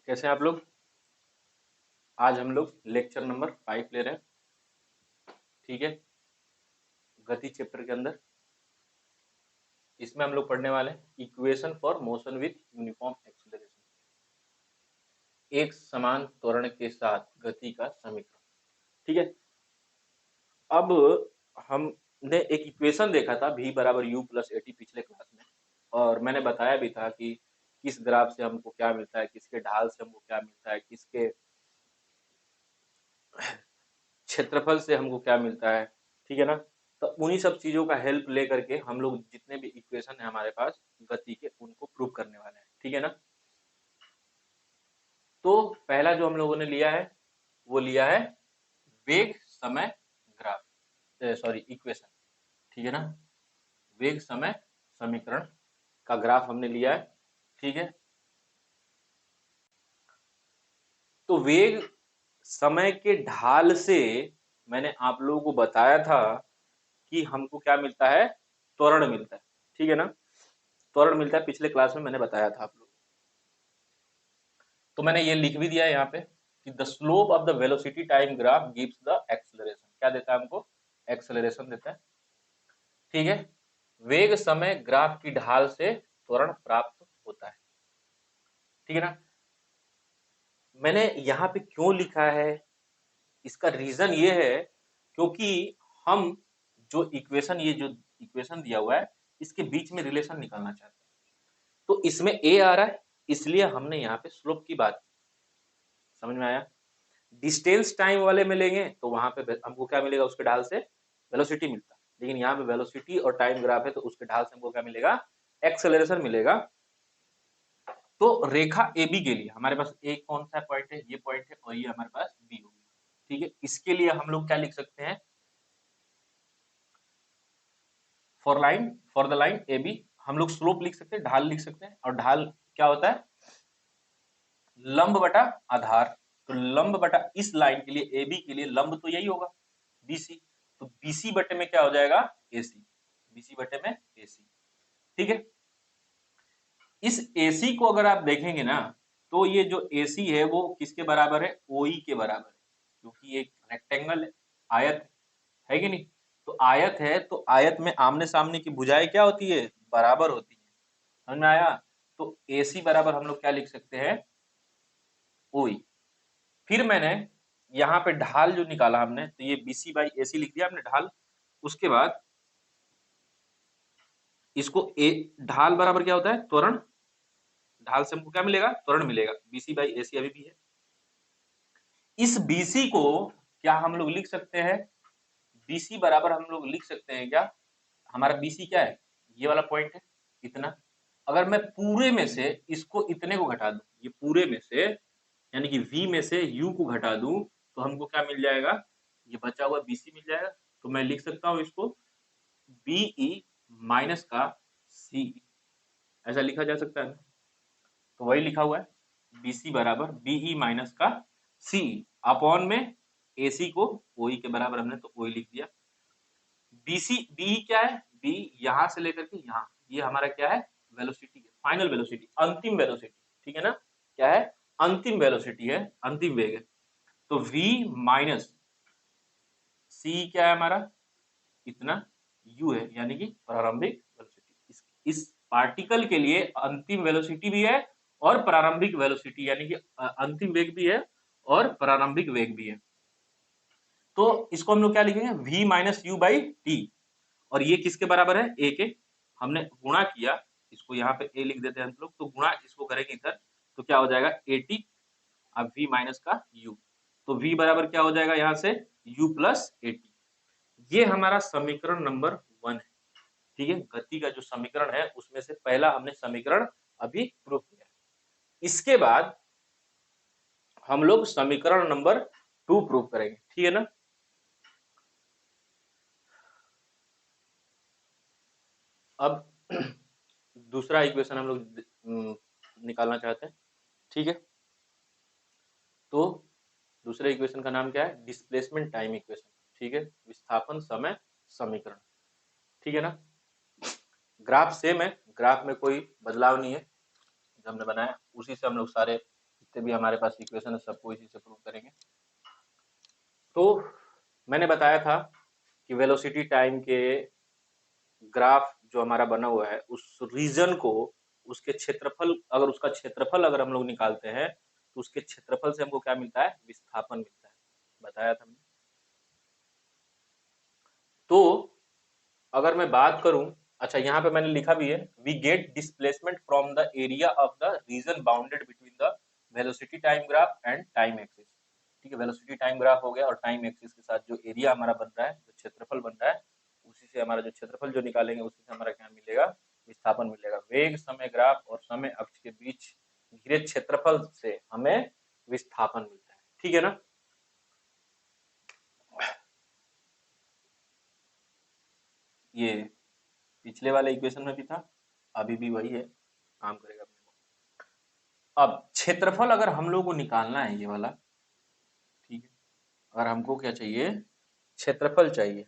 कैसे हैं आप लोग। आज हम लोग लेक्चर नंबर 5 ले रहे हैं। ठीक है, गति चैप्टर के अंदर इसमें हम लोग पढ़ने वाले हैं equation for motion with uniform acceleration, एक समान त्वरण के साथ गति का समीकरण। ठीक है, अब हमने एक इक्वेशन देखा था v बराबर u प्लस ए टी पिछले क्लास में, और मैंने बताया भी था कि किस ग्राफ से हमको क्या मिलता है, किसके ढाल से हमको क्या मिलता है, किसके क्षेत्रफल से हमको क्या मिलता है। ठीक है ना, तो उन्हीं सब चीजों का हेल्प ले करके हम लोग जितने भी इक्वेशन है हमारे पास गति के उनको प्रूव करने वाले हैं। ठीक है ना, तो पहला जो हम लोगों ने लिया है वो लिया है वेग समय ग्राफ, सॉरी इक्वेशन। ठीक है ना, वेग समय समीकरण का ग्राफ हमने लिया है। ठीक है, तो वेग समय के ढाल से मैंने आप लोगों को बताया था कि हमको क्या मिलता है, त्वरण मिलता है। ठीक है ना, त्वरण मिलता है, पिछले क्लास में मैंने बताया था आप लोग। तो मैंने ये लिख भी दिया है यहाँ पे कि the slope of the velocity time graph gives the acceleration. क्या देता है हमको, एक्सेलरेशन देता है। ठीक है, वेग समय ग्राफ की ढाल से त्वरण प्राप्त होता है। ठीक है ना, मैंने यहाँ पे क्यों लिखा है, इसका रीजन ये है क्योंकि हम जो इक्वेशन, ये जो इक्वेशन दिया हुआ है इसके बीच में रिलेशन निकालना चाहते हैं। तो इसमें ए आ रहा है, इसलिए हमने यहाँ पे स्लोप की बात की। समझ में आया। डिस्टेंस टाइम वाले में लेंगे तो वहां पे हमको क्या मिलेगा, उसके ढाल से वेलोसिटी मिलता है, लेकिन यहाँ पे वेलोसिटी और टाइम ग्राफ है तो उसके ढाल से हमको क्या मिलेगा, एक्सेलरेशन मिलेगा। तो रेखा ए बी के लिए हमारे पास एक कौन सा पॉइंट है, ये पॉइंट है, और ये हमारे पास बी हो गया। ठीक है, इसके लिए हम लोग क्या लिख सकते हैं, for the line A B हम लोग स्लोप लिख सकते हैं, ढाल लिख सकते हैं, और ढाल क्या होता है, लंब बटा आधार। तो लंब बटा इस लाइन के लिए, ए बी के लिए लंब तो यही होगा बीसी, तो बीसी बटे में क्या हो जाएगा, एसी, बीसी बटे में एसी। ठीक है, इस एसी को अगर आप देखेंगे ना तो ये जो एसी है वो किसके बराबर है, ओई के बराबर है, क्योंकि एक रेक्टेंगल है, आयत है कि नहीं। तो आयत है तो आयत में आमने सामने की भुजाएं क्या होती है, बराबर होती है। समझ में आया। तो एसी बराबर हम लोग क्या लिख सकते हैं, ओई। फिर मैंने यहाँ पे ढाल जो निकाला हमने, तो ये बीसी बाई एसी लिख दिया हमने ढाल। उसके बाद इसको ए, ढाल बराबर क्या होता है, त्वरण। ढाल से हमको क्या मिलेगा, त्वरण मिलेगा, बीसी बाई एसी अभी भी है। इस बीसी को क्या हम लोग लिख सकते हैं, बीसी बराबर हम लोग लिख सकते हैं क्या, हमारा बीसी क्या है, ये वाला पॉइंट है, इतना। अगर मैं पूरे में से इसको इतने को घटा दूं, ये पूरे में से यानी कि v में से u को घटा दूं तो हमको क्या मिल जाएगा, ये बचा हुआ bc मिल जाएगा। तो मैं लिख सकता हूं इसको be माइनस का c, ऐसा लिखा जा सकता है ना। तो वही लिखा हुआ है, bc बराबर be माइनस का c अपॉन में ac को ओई के बराबर हमने तो ओई लिख दिया। बीसी बी क्या है, बी यहां से लेकर के यहाँ, ये हमारा क्या है, वेलोसिटी है, फाइनल वेलोसिटी, अंतिम वेलोसिटी। ठीक है ना, क्या है, अंतिम वेलोसिटी है, अंतिम वेग है। तो v माइनस सी क्या है हमारा, इतना u है, यानी कि प्रारंभिक वेलोसिटी। इस पार्टिकल के लिए अंतिम वेलोसिटी भी है और प्रारंभिक वेलोसिटी यानी कि अंतिम वेग भी है और प्रारंभिक वेग भी है। तो इसको हम लोग क्या लिखेंगे, v minus u by T, और ये किसके बराबर है, ए के। हमने गुणा किया, इसको यहाँ पे ए लिख देते हैं हम लोग, तो गुणा इसको करेंगे इधर तो क्या हो जाएगा, ए टी, अब v माइनस का u, तो v बराबर क्या हो जाएगा यहाँ से, u प्लस ए टी। ये हमारा समीकरण नंबर 1 है। ठीक है, गति का जो समीकरण है उसमें से पहला हमने समीकरण अभी प्रूव किया है। इसके बाद हम लोग समीकरण नंबर 2 प्रूव करेंगे। ठीक है ना, अब दूसरा इक्वेशन हम लोग निकालना चाहते हैं। ठीक है, तो दूसरे इक्वेशन का नाम क्या है, डिस्प्लेसमेंट टाइम इक्वेशन। ठीक है, विस्थापन समय समीकरण। ठीक है ना, ग्राफ सेम है, ग्राफ में कोई बदलाव नहीं है, जो हमने बनाया उसी से हम लोग सारे जितने भी हमारे पास इक्वेशन है सबको इसी से प्रूव करेंगे। तो मैंने बताया था कि वेलोसिटी टाइम के ग्राफ जो हमारा बना हुआ है उस रीजन को उसके क्षेत्रफल, अगर उसका क्षेत्रफल अगर हम लोग निकालते हैं तो उसके क्षेत्रफल से हमको क्या मिलता है, विस्थापन मिलता है, बताया था मैंने। तो अगर मैं बात करूं, अच्छा यहाँ पे मैंने लिखा भी है, we get displacement from the area of the region bounded between the velocity time graph and time axis. ठीक है, वेलोसिटी टाइम ग्राफ हो गया और टाइम एक्सिस के साथ जो एरिया हमारा बन रहा है, जो क्षेत्रफल बन रहा है, उसी से हमारा जो क्षेत्रफल जो निकालेंगे उसी से हमारा क्या मिलेगा, विस्थापन मिलेगा। वेग समय ग्राफ और समय अक्ष के बीच घिरे क्षेत्रफल से हमें विस्थापन मिलता है। ठीक है ना। ये पिछले वाले इक्वेशन में भी था, अभी भी वही है, काम करेगा अपने को। अब क्षेत्रफल अगर हम लोग को निकालना है ये वाला, ठीक है, अगर हमको क्या चाहिए, क्षेत्रफल चाहिए,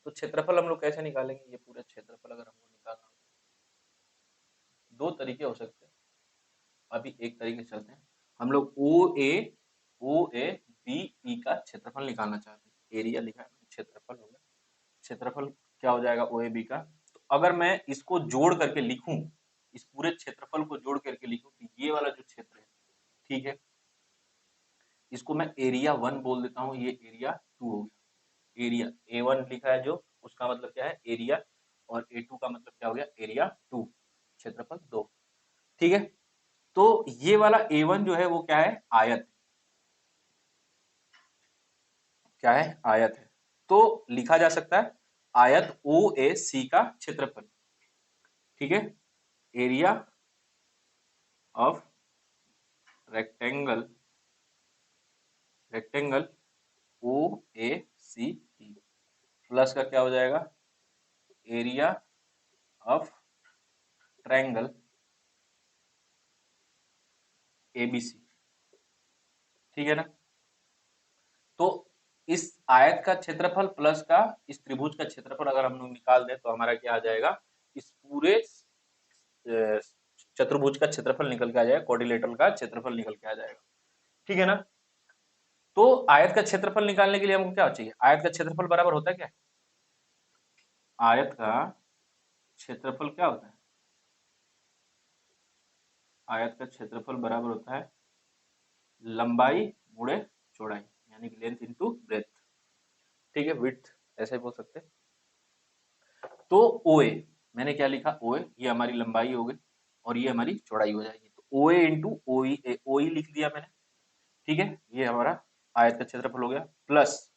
तो क्षेत्रफल हम लोग कैसे निकालेंगे, ये पूरा क्षेत्रफल अगर हमको निकालना हो, दो तरीके हो सकते हैं। अभी एक तरीके चलते हैं, हम लोग ओ ए बी ई का क्षेत्रफल निकालना चाहते हैं। एरिया लिखा है, क्षेत्रफल होगा, क्षेत्रफल क्या हो जाएगा ओ ए बी का। तो अगर मैं इसको जोड़ करके लिखूं, इस पूरे क्षेत्रफल को जोड़ करके लिखूं, तो ये वाला जो क्षेत्र है, ठीक है, इसको मैं एरिया 1 बोल देता हूँ, ये एरिया 2 हो गया। एरिया A1 लिखा है जो, उसका मतलब क्या है, एरिया, और A2 का मतलब क्या हो गया, एरिया 2, क्षेत्रफल 2। ठीक है, तो ये वाला A1 जो है वो क्या है, आयत, क्या है, आयत है। तो लिखा जा सकता है आयत ओ ए सी का क्षेत्रफल। ठीक है, area of rectangle, rectangle O A C T plus का क्या हो जाएगा, एरिया ऑफ ट्रायंगल एबीसी। ठीक है ना। तो इस आयत का क्षेत्रफल प्लस का इस त्रिभुज का क्षेत्रफल अगर हम लोग निकाल दें तो हमारा क्या आ जाएगा, इस पूरे चतुर्भुज का क्षेत्रफल निकल के आ जाएगा, क्वाड्रिलेटरल का क्षेत्रफल निकल के आ जाएगा। ठीक है ना। तो आयत का क्षेत्रफल निकालने के लिए हमको क्या चाहिए, आयत का क्षेत्रफल बराबर होता है क्या, आयत का क्षेत्रफल क्या होता है, आयत का क्षेत्रफल बराबर होता है लंबाई गुणे चौड़ाई, यानी कि लेंथ इनटू ब्रेथ। ठीक है, विड्थ ऐसे बोल सकते हैं। तो ओ ए मैंने क्या लिखा, ओ ए ये हमारी लंबाई हो गई और ये हमारी चौड़ाई हो जाएगी, तो ओ ए इंटू ओ ई लिख दिया मैंने। ठीक है, ये हमारा आयत का क्षेत्रफल हो गया, प्लस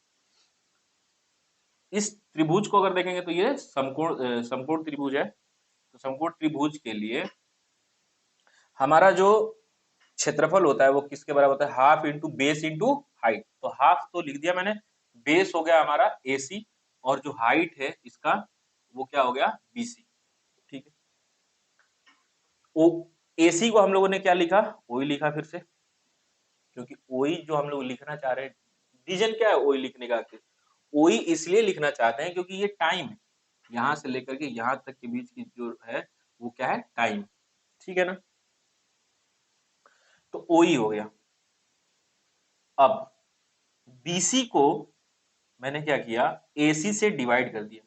इस त्रिभुज को अगर देखेंगे तो ये समकोण त्रिभुज है। तो समकोण त्रिभुज के लिए हमारा जो क्षेत्रफल होता है वो किसके बराबर होता है, half into base into height. तो हाफ तो लिख दिया मैंने, बेस हो गया हमारा AC और जो हाइट है इसका वो क्या हो गया, BC। ठीक है, ओ AC को हम लोगों ने क्या लिखा, ओई लिखा फिर से, क्योंकि ओई जो हम लोग लिखना चाह रहे हैं, रीजन क्या है ओई लिखने का, ओई इसलिए लिखना चाहते हैं क्योंकि ये टाइम है, यहां से लेकर के यहां तक के बीच की जो है वो क्या है, टाइम। ठीक है ना। तो ओई हो गया। अब BC को मैंने क्या किया, AC से डिवाइड कर दिया।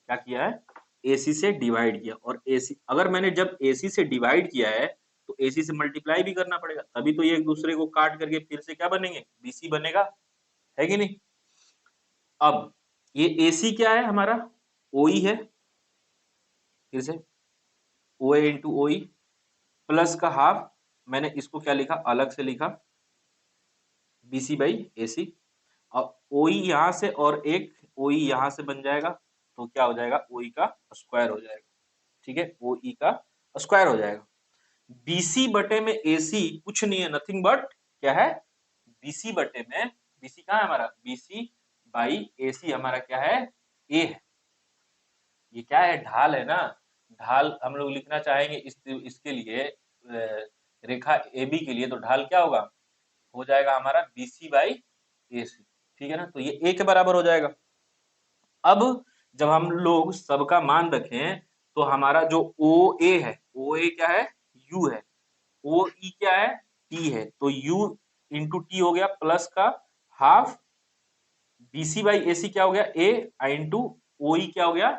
क्या किया है, AC से डिवाइड किया, और AC अगर मैंने जब AC से डिवाइड किया है तो AC से मल्टीप्लाई भी करना पड़ेगा, तभी तो ये एक दूसरे को काट करके फिर से क्या बनेंगे, BC बनेगा, है कि नहीं। अब ये AC क्या है हमारा, OE है, फिर से OA इंटू OE प्लस का हाफ, मैंने इसको क्या लिखा, अलग से लिखा, BC बाई AC। अब OE यहां से और एक OE यहां से बन जाएगा, तो क्या हो जाएगा, OE का स्क्वायर हो जाएगा। ठीक है, OE का स्क्वायर हो जाएगा। BC बटे में AC कुछ नहीं है, नथिंग बट क्या है, BC बटे में, BC कहाँ है हमारा, BC बाई AC हमारा क्या है, A है। ये क्या है, ढाल है ना, ढाल हम लोग लिखना चाहेंगे इसके लिए रेखा AB के लिए, तो ढाल क्या होगा, हो जाएगा हमारा BC बाई AC। ठीक है ना, तो ये A के बराबर हो जाएगा। अब जब हम लोग सबका मान रखें तो हमारा जो ओ ए है, ओ ए क्या है, U है, ओ ई क्या है, टी है तो u इंटू टी हो गया प्लस का हाफ बीसी बाई एसी क्या हो गया ए इंटू ओई क्या हो गया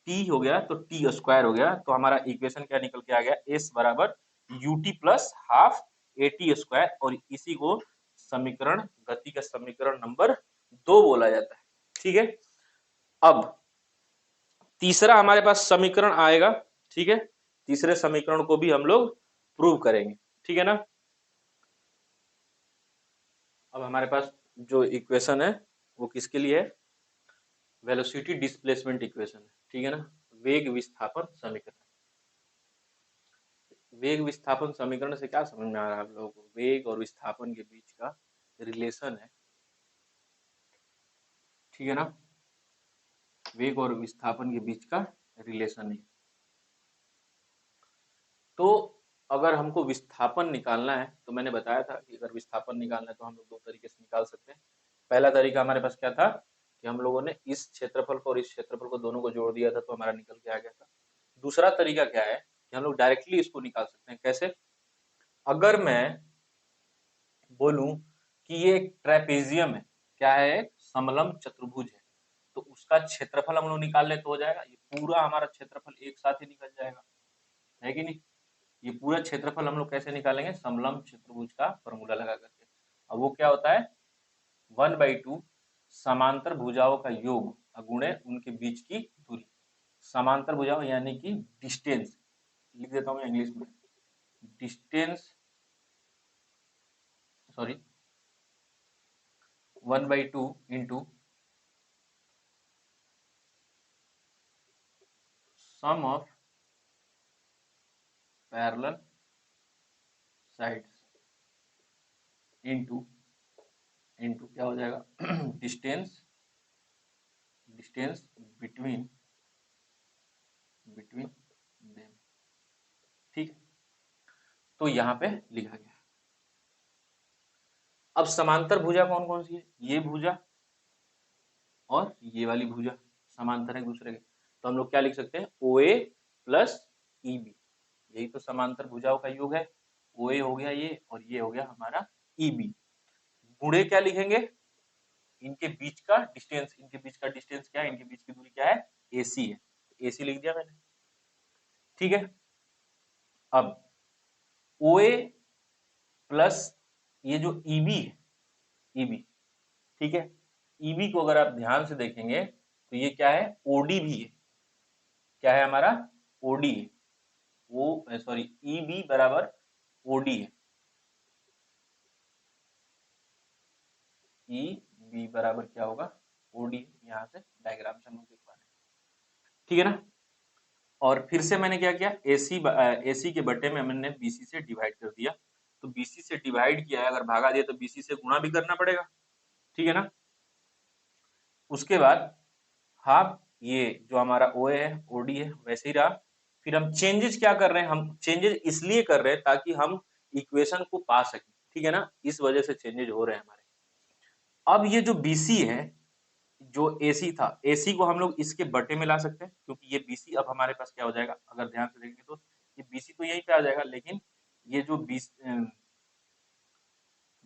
टी हो गया तो टी स्क्वायर हो गया। तो हमारा इक्वेशन क्या निकल के आ गया एस बराबर UT plus half A T square और इसी को समीकरण गति का समीकरण नंबर 2 बोला जाता है। ठीक है, अब तीसरा हमारे पास समीकरण आएगा। ठीक है, तीसरे समीकरण को भी हम लोग प्रूव करेंगे। ठीक है ना, अब हमारे पास जो इक्वेशन है वो किसके लिए है, वेलोसिटी डिस्प्लेसमेंट इक्वेशन है। ठीक है ना, वेग विस्थापन समीकरण। वेग विस्थापन समीकरण से क्या समझ में आ रहा है आप लोगों को, वेग और विस्थापन के बीच का रिलेशन है। ठीक है ना, वेग और विस्थापन के बीच का रिलेशन है। तो अगर हमको विस्थापन निकालना है तो मैंने बताया था कि अगर विस्थापन निकालना है तो हम लोग दो तरीके से निकाल सकते हैं। पहला तरीका हमारे पास क्या था कि हम लोगों ने इस क्षेत्रफल को और इस क्षेत्रफल को दोनों को जोड़ दिया था तो हमारा निकल के आ गया था। दूसरा तरीका क्या है कि हम लोग डायरेक्टली इसको निकाल सकते हैं। कैसे, अगर मैं बोलूं कि ये एक ट्रेपेजियम है, क्या है, एक समलंब चतुर्भुज है, तो उसका क्षेत्रफल हम लोग निकाल ले तो हो जाएगा। ये पूरा हमारा क्षेत्रफल एक साथ ही निकल जाएगा, है कि नहीं। ये पूरा क्षेत्रफल हम लोग कैसे निकालेंगे, समलंब चतुर्भुज का फॉर्मूला लगा करके। अब वो क्या होता है 1/2 समांतर भुजाओं का योग गुणे उनके बीच की दूरी। समांतर भुजाओं यानी कि डिस्टेंस, लिख देता हूँ मैं इंग्लिश में, distance sorry 1/2 into sum of parallel sides into into क्या हो जाएगा distance distance between between them. ठीक है, तो यहाँ पे लिखा गया। अब समांतर भुजा कौन कौन सी है, ये भुजा और ये वाली भुजा समांतर है एक दूसरे के, तो हम लोग क्या लिख सकते हैं ओ ए प्लस ई बी, यही तो समांतर भुजाओं का योग है। ओ ए हो गया ये और ये हो गया हमारा ई बी। गुणे क्या लिखेंगे, इनके बीच का डिस्टेंस, इनके बीच का डिस्टेंस क्या है, इनके बीच की दूरी क्या है ए सी है, ए सी लिख दिया मैंने। ठीक है, अब ओ ए प्लस ये जो ई बी है ई बी, ठीक है, ईबी को अगर आप ध्यान से देखेंगे तो ये क्या है ओडी भी है, क्या है हमारा ओडी है, वो सॉरी ईबी बराबर ओडी है, ई बी बराबर क्या होगा ओडी, यहाँ से डायग्राम से हम लोग देख पा रहे हैं। ठीक है ना, और फिर से मैंने क्या किया एसी के बट्टे में मैंने बीसी से डिवाइड कर दिया, तो बीसी से डिवाइड किया है, अगर भागा दिया तो बीसी से गुणा भी करना पड़ेगा। ठीक है ना, उसके बाद हाफ ये जो हमारा ओ है ओडी है वैसे ही रहा। फिर हम चेंजेस क्या कर रहे हैं, हम चेंजेस इसलिए कर रहे हैं ताकि हम इक्वेशन को पा सकें। ठीक है ना, इस वजह से चेंजेस हो रहे हैं हमारे। अब ये जो बीसी है, जो एसी था, एसी को हम लोग इसके बटे में ला सकते हैं क्योंकि ये बीसी अब हमारे पास क्या हो जाएगा, अगर ध्यान से देखेंगे तो ये बीसी तो यहीं पे आ जाएगा, लेकिन ये जो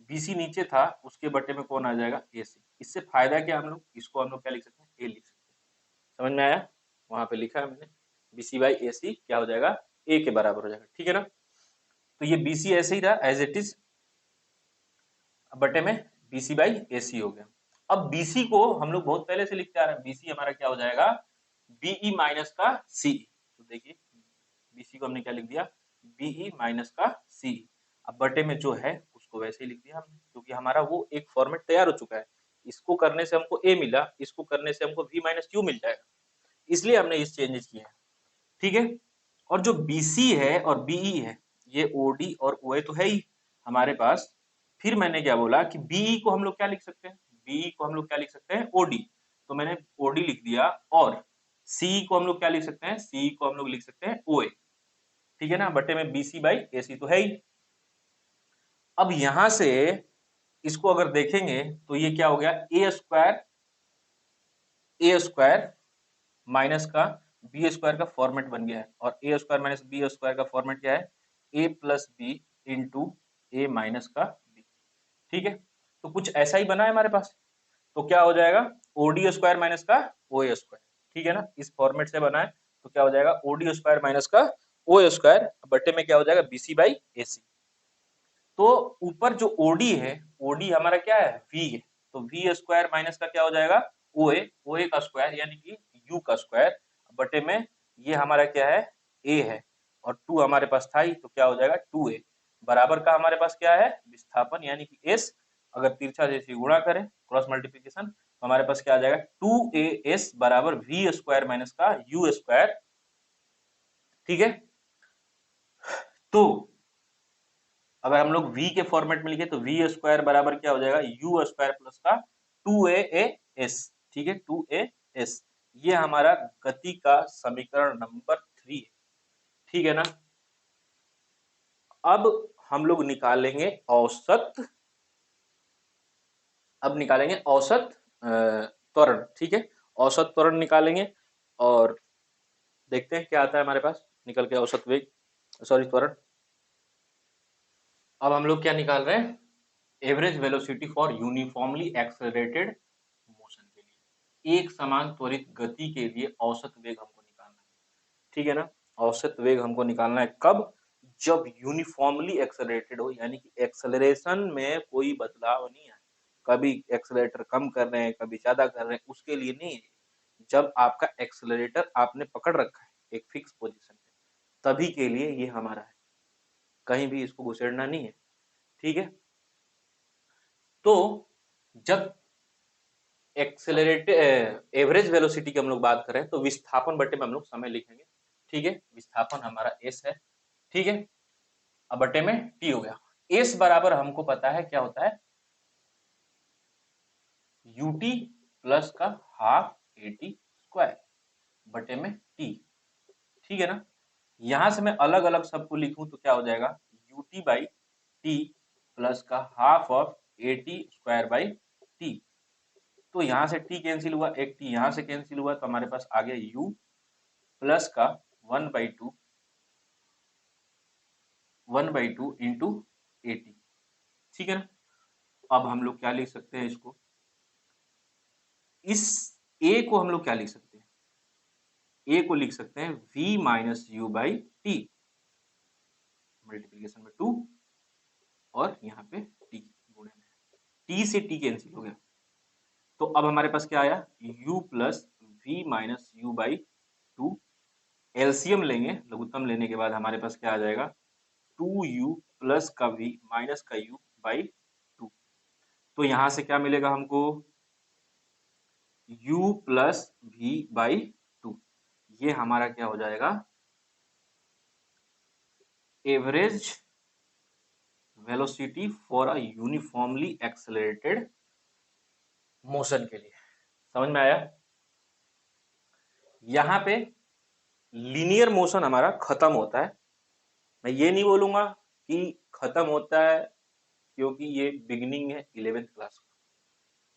बीसी नीचे था उसके बटे में कौन आ जाएगा एसी। इससे फायदा क्या, हम लोग इसको हम लोग क्या लिख सकते हैं ए लिख सकते हैं। समझ में आया, वहां पे लिखा है मैंने बीसी बाई एसी क्या हो जाएगा ए के बराबर हो जाएगा। ठीक है ना, तो ये बीसी ऐसे ही रहा एज इट इज, बटे में बीसी बाई एसी हो गया। अब बीसी को हम लोग बहुत पहले से लिखते आ रहे हैं, बीसी हमारा क्या हो जाएगा बीई माइनस का सी। तो देखिए बीसी को हमने क्या लिख दिया बीई माइनस का सी। अब बटे में जो है उसको वैसे ही लिख दिया हमने क्योंकि हमारा वो एक फॉर्मेट तैयार हो चुका है। इसको करने से हमको ए मिला, इसको करने से हमको वी माइनस क्यू मिल जाएगा, इसलिए हमने इस चेंजेस किए हैं। ठीक है, और जो बीसी है और बीई है ये ओडी और ओए तो है ही हमारे पास। फिर मैंने क्या बोला कि बीई को हम लोग क्या लिख सकते हैं, बीई को हम लोग क्या लिख सकते हैं ओडी, तो मैंने ओडी लिख दिया। और सी को हम लोग क्या लिख सकते हैं, सी को हम लोग लिख सकते हैं ओए। ठीक है ना, बटे में बीसी बाई एसी तो है ही। अब यहां से इसको अगर देखेंगे तो ये क्या हो गया ए स्क्वायर माइनस का बी स्क्वायर का फॉर्मेट बन गया है, और ए स्क्वायर माइनस बी स्क्वायर का फॉर्मेट क्या है ए प्लस बी इंटू ए माइनस का बी। ठीक है, तो कुछ ऐसा ही बना है हमारे पास। तो क्या हो जाएगा, ओडी स्क्वायर माइनस का ओ ए स्क्वायर। ठीक है ना, इस फॉर्मेट से बना है। तो क्या हो जाएगा, ओडी स्क्वायर माइनस का ओ ए स्क्वायर बटे में क्या हो जाएगा, बीसी बाई एसी। तो ऊपर जो ओडी है, ओडी हमारा क्या है, वी है। तो वी स्क्वायर माइनस का क्या हो जाएगा, ओ ए का स्क्वायर यानी कि यू का स्क्वायर बटे में ये हमारा क्या है, ए है, और टू हमारे पास था ही, तो क्या हो जाएगा 2a बराबर का हमारे पास क्या है, विस्थापन यानी कि एस। अगर तिरछा जैसे गुणा करें क्रॉस मल्टीप्लीकेशन, तो हमारे पास क्या आ जाएगा, 2as बराबर वी स्क्वायर माइनस का यू स्क्वायर। ठीक है, तो अगर हम लोग v के फॉर्मेट में लिखे तो वी स्क्वायर बराबर क्या हो जाएगा, यू स्क्वायर प्लस का 2a s। ठीक है, 2a s, ये हमारा गति का समीकरण नंबर 3 है। ठीक है ना, अब हम लोग निकालेंगे औसत, अब निकालेंगे औसत त्वरण। ठीक है, औसत त्वरण निकालेंगे और देखते हैं क्या आता है हमारे पास निकल के औसत वेग, सॉरी त्वरण। अब हम लोग क्या निकाल रहे हैं, average velocity for uniformly accelerated motion के लिए, एक समान त्वरित गति के लिए औसत वेग हमको निकालना है। ठीक है ना, औसत वेग हमको निकालना है कब, जब यूनिफॉर्मली एक्सेलरेटेड हो, यानी कि एक्सेलरेशन में कोई बदलाव नहीं है, कभी एक्सेलरेटर कम कर रहे हैं कभी ज्यादा कर रहे हैं, उसके लिए नहीं है। जब आपका एक्सेलरेटर आपने पकड़ रखा है एक फिक्स पोजीशन पे, तभी के लिए ये हमारा है, कहीं भी इसको घुसेड़ना नहीं है। ठीक है, तो जब एक्सेलरेट एवरेज वेलोसिटी की हम लोग बात करें तो विस्थापन बटे में हम लोग समय लिखेंगे। ठीक है, विस्थापन हमारा एस है। ठीक है, अब बटे में टी हो गया। एस बराबर हमको पता है क्या होता है, यूटी प्लस का हाफ एटी स्क्वायर बटे में टी। ठीक है ना, यहां से मैं अलग अलग सबको लिखूं तो क्या हो जाएगा, यूटी बाई टी प्लस का half of eighty square by T. तो यहां से टी कैंसिल हुआ, एक टी यहां से कैंसिल हुआ, तो हमारे पास आ गया यू प्लस का 1/2 इंटू एटी। ठीक है ना, अब हम लोग क्या लिख सकते हैं इसको, इस ए को हम लोग क्या लिख सकते हैं, ए को लिख सकते हैं v minus u by T, multiplication में 2 और यहाँ पे टी गुणे में, टी से टी कैंसिल हो गया। तो अब हमारे पास क्या आया, u plus v minus u by 2, LCM लेंगे, लघुत्तम लेने के बाद हमारे पास क्या आ जाएगा, 2u प्लस का v माइनस का u बाई 2। तो यहां से क्या मिलेगा हमको, u प्लस वी बाई 2, ये हमारा क्या हो जाएगा, average velocity for a uniformly accelerated motion के लिए। समझ में आया, यहाँ पे लीनियर मोशन हमारा खत्म होता है। मैं ये नहीं बोलूंगा कि खत्म होता है क्योंकि ये बिगिनिंग है 11th क्लास का।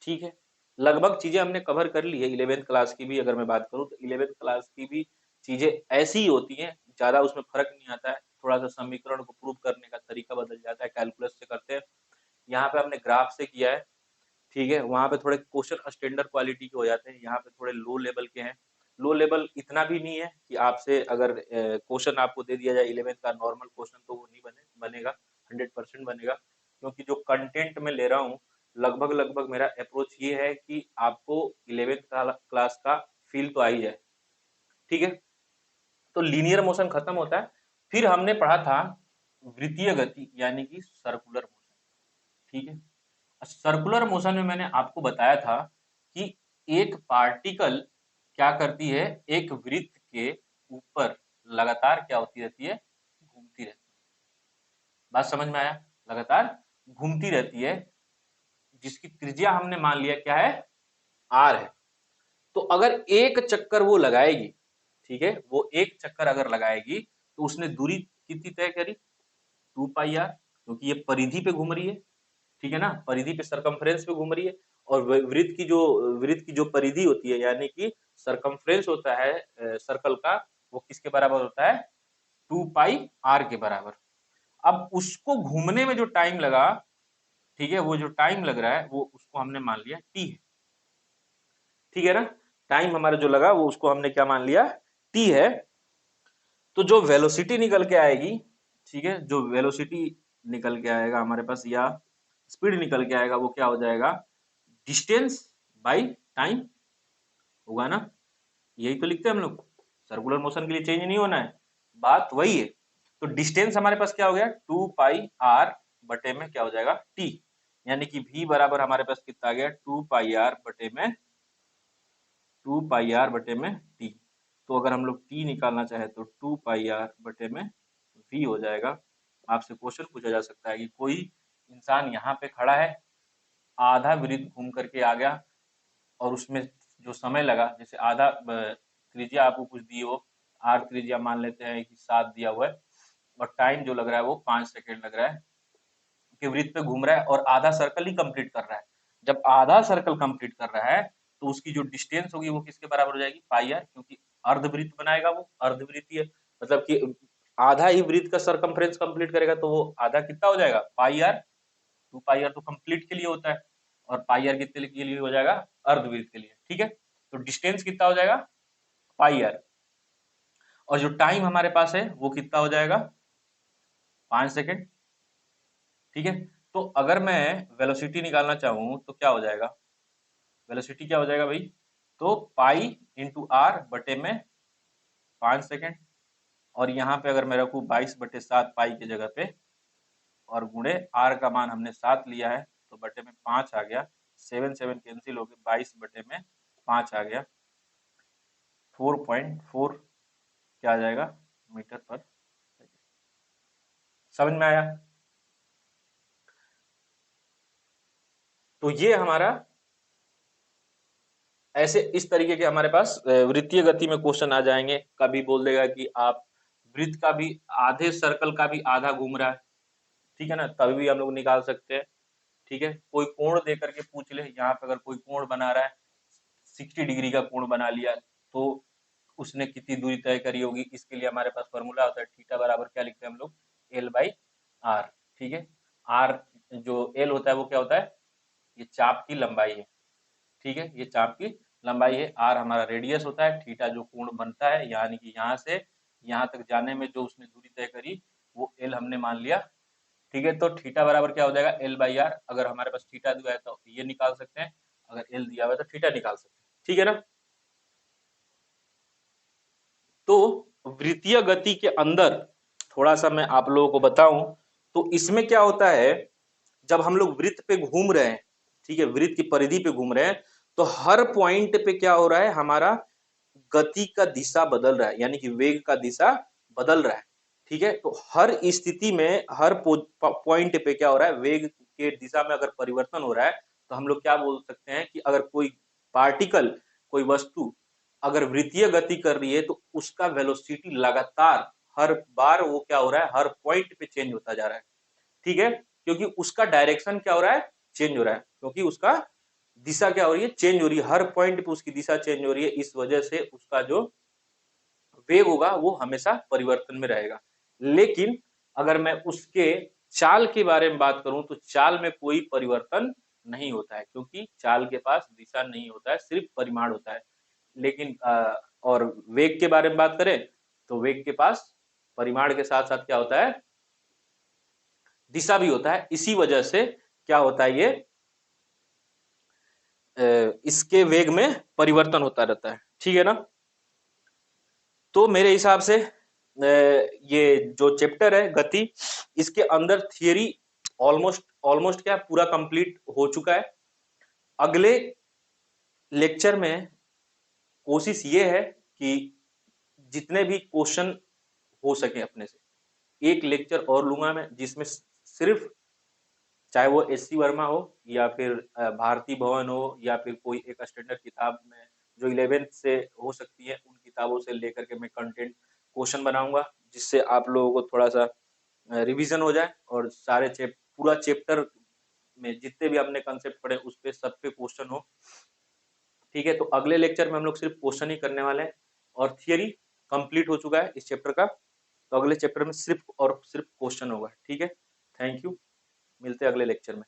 ठीक है, लगभग चीजें हमने कवर कर ली है 11th क्लास की भी, अगर मैं बात करूं तो 11th क्लास की भी चीजें ऐसी ही होती हैं, ज्यादा उसमें फर्क नहीं आता है, थोड़ा सा समीकरण को प्रूव करने का तरीका बदल जाता है, कैलकुलस से करते हैं, यहाँ पे हमने ग्राफ से किया है। ठीक है, वहां पे थोड़े क्वेश्चन स्टैंडर्ड क्वालिटी के हो जाते हैं, यहाँ पे थोड़े लो लेवल के हैं। लो लेवल इतना भी नहीं है कि आपसे अगर क्वेश्चन आपको दे दिया जाए 11th का नॉर्मल क्वेश्चन तो वो नहीं बनेगा, 100% बनेगा, क्योंकि जो कंटेंट में ले रहा हूँ लगभग लगभग मेरा अप्रोच ये है कि आपको 11th क्लास का फील तो आ ही जाए। ठीक है, तो लीनियर मोशन खत्म होता है, फिर हमने पढ़ा था वृत्तीय गति यानी कि सर्कुलर मोशन। ठीक है, सर्कुलर मोशन में मैंने आपको बताया था कि एक पार्टिकल क्या करती है, एक वृत्त के ऊपर लगातार क्या होती रहती है, घूमती रहती है। बात समझ में आया, लगातार घूमती रहती है, जिसकी त्रिज्या हमने मान लिया क्या है, आर है। तो अगर एक चक्कर वो लगाएगी, ठीक है, वो एक चक्कर अगर लगाएगी तो उसने दूरी कितनी तय करी, 2πr, क्योंकि ये परिधि पे घूम रही है। ठीक है ना, परिधि पे सरकमफ्रेंस पे घूम रही है, और वृत्त की जो परिधि होती है यानी कि सरकमफ्रेंस होता है सर्कल का, वो किसके बराबर होता है, 2πr के बराबर। अब उसको घूमने में जो टाइम लगा, ठीक है, वो जो टाइम लग रहा है वो उसको हमने मान लिया टी है, ठीक है ना। टाइम हमारा जो लगा वो उसको हमने क्या मान लिया, टी है। तो जो वेलोसिटी निकल के आएगी, ठीक है, जो वेलोसिटी निकल के आएगा हमारे पास या स्पीड निकल के आएगा वो क्या हो जाएगा, डिस्टेंस बाई टाइम होगा ना। यही तो लिखते हैं हम लोग, सर्कुलर मोशन के लिए चेंज नहीं होना है, बात वही है। तो डिस्टेंस हमारे पास क्या हो गया, 2 पाई आर बटे में क्या हो जाएगा टी, यानी कि v बराबर हमारे पास कितना आ गया, 2 पाई आर बटे में 2 पाई आर बटे में टी। तो अगर हम लोग टी निकालना चाहे तो 2 पाई आर बटे में v हो जाएगा। आपसे क्वेश्चन पूछा जा सकता है कि कोई इंसान यहाँ पे खड़ा है, आधा वृत्त घूम करके आ गया और उसमें जो समय लगा, जैसे आधा त्रिज्या आपको कुछ दी हो, आर त्रिज्या मान लेते हैं कि 7 दिया हुआ है, और टाइम जो लग रहा है वो 5 सेकेंड लग रहा है कि वृत्त पे घूम रहा है और आधा सर्कल ही कंप्लीट कर रहा है। जब आधा सर्कल कंप्लीट कर रहा है तो उसकी जो डिस्टेंस होगी वो किसके बराबर हो जाएगी, पाई आर, क्योंकि अर्धवृत्त बनाएगा वो, अर्धवृत्तीय मतलब कि आधा ही वृत्त का सरकमफ्रेंस कंप्लीट करेगा, तो वो आधा कितना हो जाएगा, पाई आर। 2 पाई आर तो कंप्लीट के लिए होता है और पाई आर कितने के लिए हो जाएगा, अर्धवृत्त के लिए, ठीक है। तो डिस्टेंस कितना हो जाएगा, पाई आर, और जो टाइम हमारे पास है वो कितना हो जाएगा, 5 सेकेंड, ठीक है। तो अगर मैं वेलोसिटी निकालना चाहूं तो क्या हो जाएगा, वेलोसिटी क्या हो जाएगा भाई, तो पाई इंटू आर बटे में 5 सेकेंड, और यहाँ पे अगर मैं रखूँ 22/7 पाई की जगह पे और गुणे आर का मान हमने 7 लिया है तो बटे में 5 आ गया, 7 7 कैंसिल हो गए, 22 बटे में 5 आ गया, 4.4 क्या आ जाएगा, मीटर पर सेकेंड। समझ में आया। तो ये हमारा ऐसे इस तरीके के हमारे पास वृत्तीय गति में क्वेश्चन आ जाएंगे। कभी बोल देगा कि आप वृत्त का भी आधे सर्कल का भी आधा घूम रहा है, ठीक है ना, तभी भी हम लोग निकाल सकते हैं, ठीक है। कोई कोण दे करके पूछ ले, यहाँ पे अगर कोई कोण बना रहा है 60 डिग्री का कोण बना लिया, तो उसने कितनी दूरी तय करी होगी, इसके लिए हमारे पास फॉर्मूला होता है थीटा बराबर क्या लिखते हैं हम लोग, एल बाई आर, ठीक है। आर जो एल होता है वो क्या होता है, ये चाप की लंबाई है, ठीक है, ये चाप की लंबाई है। आर हमारा रेडियस होता है, थीटा जो कोण बनता है, यानी कि यहाँ से यहाँ तक जाने में जो उसने दूरी तय करी वो एल हमने मान लिया, ठीक है। तो थीटा बराबर क्या हो जाएगा, एल बाई आर। अगर हमारे पास थीटा दिया है तो ये निकाल सकते हैं, अगर एल दिया हुआ है तो थीटा निकाल सकते हैं, ठीक है ना। तो वृत्तीय गति के अंदर थोड़ा सा मैं आप लोगों को बताऊं, तो इसमें क्या होता है, जब हम लोग वृत्त पे घूम रहे हैं, ठीक है, वृत्त की परिधि पे घूम रहे हैं, तो हर पॉइंट पे क्या हो रहा है, हमारा गति का दिशा बदल रहा है, यानी कि वेग का दिशा बदल रहा है, ठीक है। तो हर स्थिति में हर पॉइंट पे क्या हो रहा है, वेग के दिशा में अगर परिवर्तन हो रहा है तो हम लोग क्या बोल सकते हैं कि अगर कोई पार्टिकल, कोई वस्तु अगर वृत्तीय गति कर रही है तो उसका वेलोसिटी लगातार हर बार वो क्या हो रहा है, हर पॉइंट पे चेंज होता जा रहा है, ठीक है, क्योंकि उसका डायरेक्शन क्या हो रहा है, चेंज हो रहा है, क्योंकि उसका दिशा क्या हो रही है, चेंज हो रही है, हर पॉइंट पे उसकी दिशा चेंज हो रही है, इस वजह से उसका जो वेग होगा वो हमेशा परिवर्तन में रहेगा। लेकिन अगर मैं उसके चाल के बारे में बात करूं तो चाल में कोई परिवर्तन नहीं होता है, क्योंकि चाल के पास दिशा नहीं होता है, सिर्फ परिमाण होता है। लेकिन और वेग के बारे में बात करें तो वेग के पास परिमाण के साथ साथ क्या होता है, दिशा भी होता है। इसी वजह से क्या होता है, ये इसके वेग में परिवर्तन होता रहता है, ठीक है ना। तो मेरे हिसाब से ये जो चैप्टर है गति, इसके अंदर थियरी ऑलमोस्ट ऑलमोस्ट क्या पूरा कंप्लीट हो चुका है। अगले लेक्चर में कोशिश ये है कि जितने भी क्वेश्चन हो सके अपने से एक लेक्चर और लूंगा मैं, जिसमें सिर्फ चाहे वो एससी वर्मा हो या फिर भारती भवन हो या फिर कोई एक स्टैंडर्ड किताब में जो 11th से हो सकती है, उन किताबों से लेकर के मैं कंटेंट क्वेश्चन बनाऊंगा, जिससे आप लोगों को थोड़ा सा रिवीजन हो जाए और सारे पूरा चैप्टर में जितने भी हमने कंसेप्ट पढ़े उस पे सब पे क्वेश्चन हो, ठीक है। तो अगले लेक्चर में हम लोग सिर्फ क्वेश्चन ही करने वाले हैं और थियरी कंप्लीट हो चुका है इस चैप्टर का। तो अगले चैप्टर में सिर्फ और सिर्फ क्वेश्चन होगा। ठीक है, थैंक यू, मिलते हैं अगले लेक्चर में।